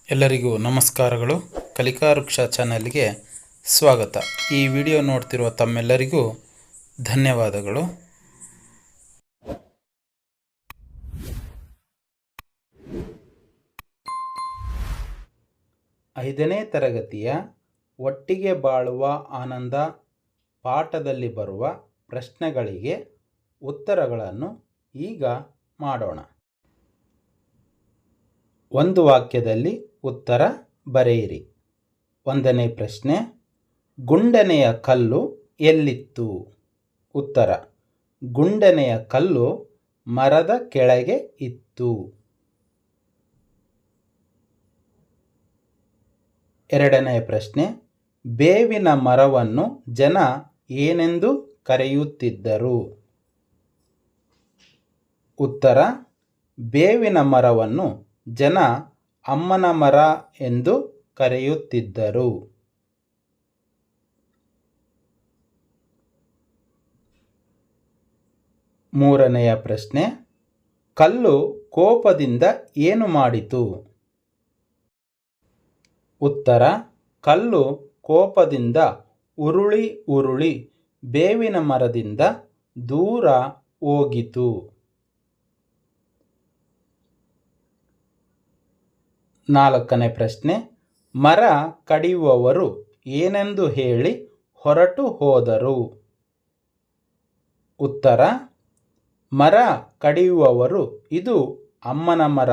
ಎಲ್ಲರಿಗೂ ನಮಸ್ಕಾರಗಳು. ಕಲಿಕಾ ವೃಕ್ಷ ಚಾನಲ್ಗೆ ಸ್ವಾಗತ. ಈ ವಿಡಿಯೋ ನೋಡ್ತಿರುವ ತಮ್ಮೆಲ್ಲರಿಗೂ ಧನ್ಯವಾದಗಳು. ಐದನೇ ತರಗತಿಯ ಒಟ್ಟಿಗೆ ಬಾಳುವ ಆನಂದ ಪಾಠದಲ್ಲಿ ಬರುವ ಪ್ರಶ್ನೆಗಳಿಗೆ ಉತ್ತರಗಳನ್ನು ಈಗ ಮಾಡೋಣ. ಒಂದು ವಾಕ್ಯದಲ್ಲಿ ಉತ್ತರ ಬರೆಯಿರಿ. ಒಂದನೇ ಪ್ರಶ್ನೆ, ಗುಂಡನೆಯ ಕಲ್ಲು ಎಲ್ಲಿತ್ತು? ಉತ್ತರ, ಗುಂಡನೆಯ ಕಲ್ಲು ಮರದ ಕೆಳಗೆ ಇತ್ತು. ಎರಡನೇ ಪ್ರಶ್ನೆ, ಬೇವಿನ ಮರವನ್ನು ಜನ ಏನೆಂದು ಕರೆಯುತ್ತಿದ್ದರು? ಉತ್ತರ, ಬೇವಿನ ಮರವನ್ನು ಜನ ಅಮ್ಮನ ಮರ ಎಂದು ಕರೆಯುತ್ತಿದ್ದರು. ಮೂರನೆಯ ಪ್ರಶ್ನೆ, ಕಲ್ಲು ಕೋಪದಿಂದ ಏನು ಮಾಡಿತು? ಉತ್ತರ, ಕಲ್ಲು ಕೋಪದಿಂದ ಉರುಳಿ ಉರುಳಿ ಬೇವಿನ ಮರದಿಂದ ದೂರ ಹೋಗಿತು. ನಾಲ್ಕನೇ ಪ್ರಶ್ನೆ, ಮರ ಕಡಿಯುವವರು ಏನೆಂದು ಹೇಳಿ ಹೊರಟು ಹೋದರು? ಉತ್ತರ, ಮರ ಕಡಿಯುವವರು ಇದು ಅಮ್ಮನ ಮರ,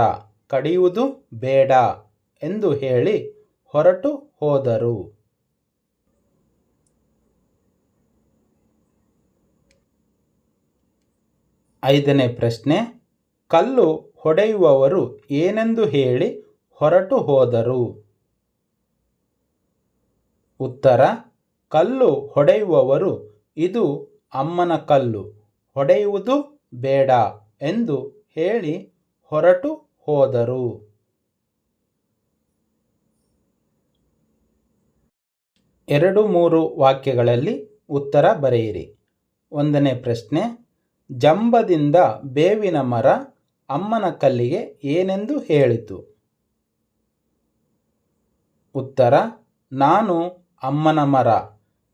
ಕಡಿಯುವುದು ಬೇಡ ಎಂದು ಹೇಳಿ ಹೊರಟು ಹೋದರು. ಐದನೇ ಪ್ರಶ್ನೆ, ಕಲ್ಲು ಹೊಡೆಯುವವರು ಏನೆಂದು ಹೇಳಿ ಹೊರಟು ಹೋದರು? ಉತ್ತರ, ಕಲ್ಲು ಹೊಡೆಯುವವರು ಇದು ಅಮ್ಮನ ಕಲ್ಲು, ಹೊಡೆಯುವುದು ಬೇಡ ಎಂದು ಹೇಳಿ ಹೊರಟು ಹೋದರು. ಎರಡು ಮೂರು ವಾಕ್ಯಗಳಲ್ಲಿ ಉತ್ತರ ಬರೆಯಿರಿ. ಒಂದನೇ ಪ್ರಶ್ನೆ, ಜಂಬದಿಂದ ಬೇವಿನ ಮರ ಅಮ್ಮನ ಕಲ್ಲಿಗೆ ಏನೆಂದು ಹೇಳಿತು? ಉತ್ತರ, ನಾನು ಅಮ್ಮನ ಮರ,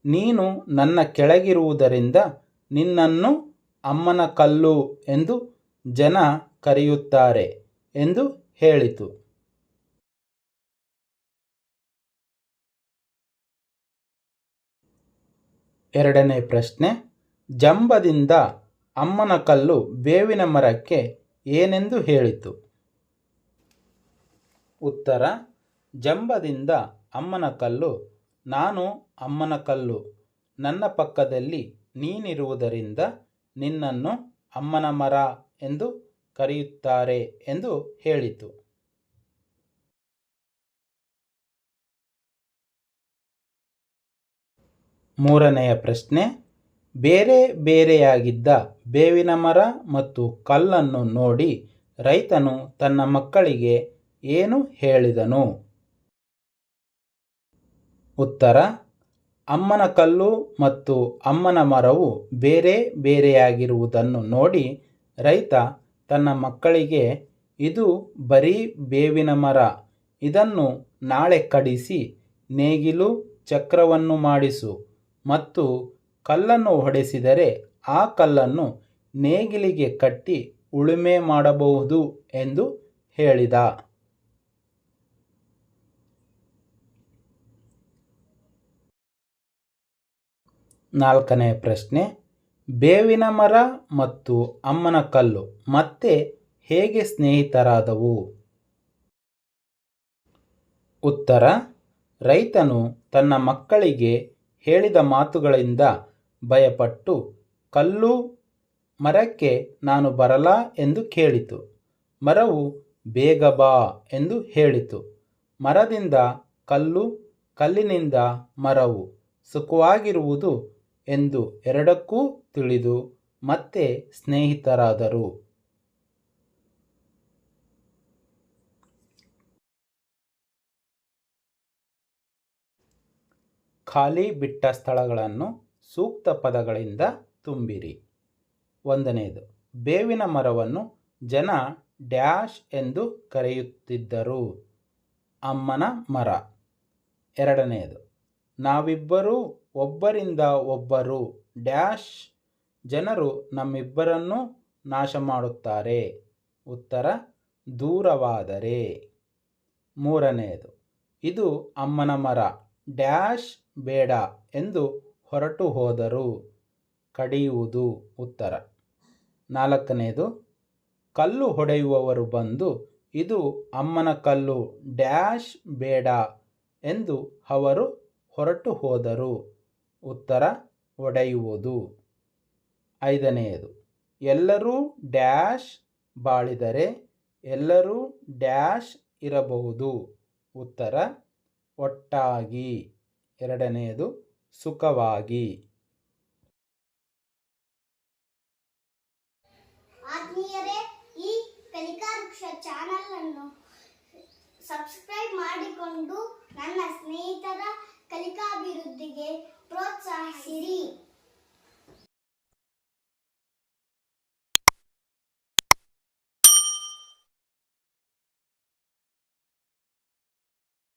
ನೀನು ನನ್ನ ಕೆಳಗಿರುವುದರಿಂದ ನಿನ್ನನ್ನು ಅಮ್ಮನ ಕಲ್ಲು ಎಂದು ಜನ ಕರೆಯುತ್ತಾರೆ ಎಂದು ಹೇಳಿತು. ಎರಡನೇ ಪ್ರಶ್ನೆ, ಜಂಬದಿಂದ ಅಮ್ಮನ ಕಲ್ಲು ಬೇವಿನ ಮರಕ್ಕೆ ಏನೆಂದು ಹೇಳಿತು? ಉತ್ತರ, ಜಂಬದಿಂದ ಅಮ್ಮನ ಕಲ್ಲು, ನಾನು ಅಮ್ಮನ ಕಲ್ಲು, ನನ್ನ ಪಕ್ಕದಲ್ಲಿ ನೀನಿರುವುದರಿಂದ ನಿನ್ನನ್ನು ಅಮ್ಮನ ಮರ ಎಂದು ಕರೆಯುತ್ತಾರೆ ಎಂದು ಹೇಳಿತು. ಮೂರನೆಯ ಪ್ರಶ್ನೆ, ಬೇರೆ ಬೇರೆಯಾಗಿದ್ದ ಬೇವಿನ ಮರ ಮತ್ತು ಕಲ್ಲನ್ನು ನೋಡಿ ರೈತನು ತನ್ನ ಮಕ್ಕಳಿಗೆ ಏನು ಹೇಳಿದನು? ಉತ್ತರ, ಅಮ್ಮನ ಕಲ್ಲು ಮತ್ತು ಅಮ್ಮನ ಮರವು ಬೇರೆ ಬೇರೆಯಾಗಿರುವುದನ್ನು ನೋಡಿ ರೈತ ತನ್ನ ಮಕ್ಕಳಿಗೆ, ಇದು ಬರೀ ಬೇವಿನ ಮರ, ಇದನ್ನು ನಾಳೆ ಕಡಿಸಿ ನೇಗಿಲು ಚಕ್ರವನ್ನು ಮಾಡಿಸು ಮತ್ತು ಕಲ್ಲನ್ನು ಹೊಡೆಸಿದರೆ ಆ ಕಲ್ಲನ್ನು ನೇಗಿಲಿಗೆ ಕಟ್ಟಿ ಉಳುಮೆ ಮಾಡಬಹುದು ಎಂದು ಹೇಳಿದ. ನಾಲ್ಕನೇ ಪ್ರಶ್ನೆ, ಬೇವಿನ ಮರ ಮತ್ತು ಅಮ್ಮನ ಕಲ್ಲು ಮತ್ತೆ ಹೇಗೆ ಸ್ನೇಹಿತರಾದವು? ಉತ್ತರ, ರೈತನು ತನ್ನ ಮಕ್ಕಳಿಗೆ ಹೇಳಿದ ಮಾತುಗಳಿಂದ ಭಯಪಟ್ಟು ಕಲ್ಲು ಮರಕ್ಕೆ ನಾನು ಬರಲಾ ಎಂದು ಕೇಳಿತು. ಮರವು ಬೇಗ ಬಾ ಎಂದು ಹೇಳಿತು. ಮರದಿಂದ ಕಲ್ಲು, ಕಲ್ಲಿನಿಂದ ಮರವು ಸುಖವಾಗಿರುವುದು ಎಂದು ಎರಡಕ್ಕೂ ತಿಳಿದು ಮತ್ತೆ ಸ್ನೇಹಿತರಾದರು. ಖಾಲಿ ಬಿಟ್ಟ ಸ್ಥಳಗಳನ್ನು ಸೂಕ್ತ ಪದಗಳಿಂದ ತುಂಬಿರಿ. ಒಂದನೆಯದು, ಬೇವಿನ ಮರವನ್ನು ಜನ ಡ್ಯಾಶ್ ಎಂದು ಕರೆಯುತ್ತಿದ್ದರು? ಅಮ್ಮನ ಮರ. ಎರಡನೆಯದು, ನಾವಿಬ್ಬರೂ ಒಬ್ಬರಿಂದ ಒಬ್ಬರು ಡ್ಯಾಶ್ ಜನರು ನಮ್ಮಿಬ್ಬರನ್ನು ನಾಶ ಮಾಡುತ್ತಾರೆ. ಉತ್ತರ, ದೂರವಾದರೆ. ಮೂರನೆಯದು, ಇದು ಅಮ್ಮನ ಮರ ಡ್ಯಾಶ್ ಬೇಡ ಎಂದು ಹೊರಟು ಹೋದರು. ಕಡಿಯುವುದು. ಉತ್ತರ. ನಾಲ್ಕನೆಯದು, ಕಲ್ಲು ಹೊಡೆಯುವವರು ಬಂದು ಇದು ಅಮ್ಮನ ಕಲ್ಲು ಡ್ಯಾಶ್ ಬೇಡ ಎಂದು ಅವರು ಹೊರಟು ಹೋದರು. ಉತ್ತರ, ಒಡೆಯುವುದು. ಐದನೆಯದು, ಎಲ್ಲರೂ ಡ್ಯಾಶ್ ಬಾಳಿದರೆ ಎಲ್ಲರೂ ಡ್ಯಾಶ್ ಇರಬಹುದು. ಉತ್ತರ, ಒಟ್ಟಾಗಿ. ಎರಡನೆಯದು, ಸುಖವಾಗಿ. ಆತ್ಮೀಯರೇ, ಈ ಕಲಿಕಾವೃಕ್ಷ ಚಾನಲ್ ಅನ್ನು ಸಬ್ಸ್ಕ್ರೈಬ್ ಮಾಡಿಕೊಂಡು ನನ್ನ ಸ್ನೇಹಿತರ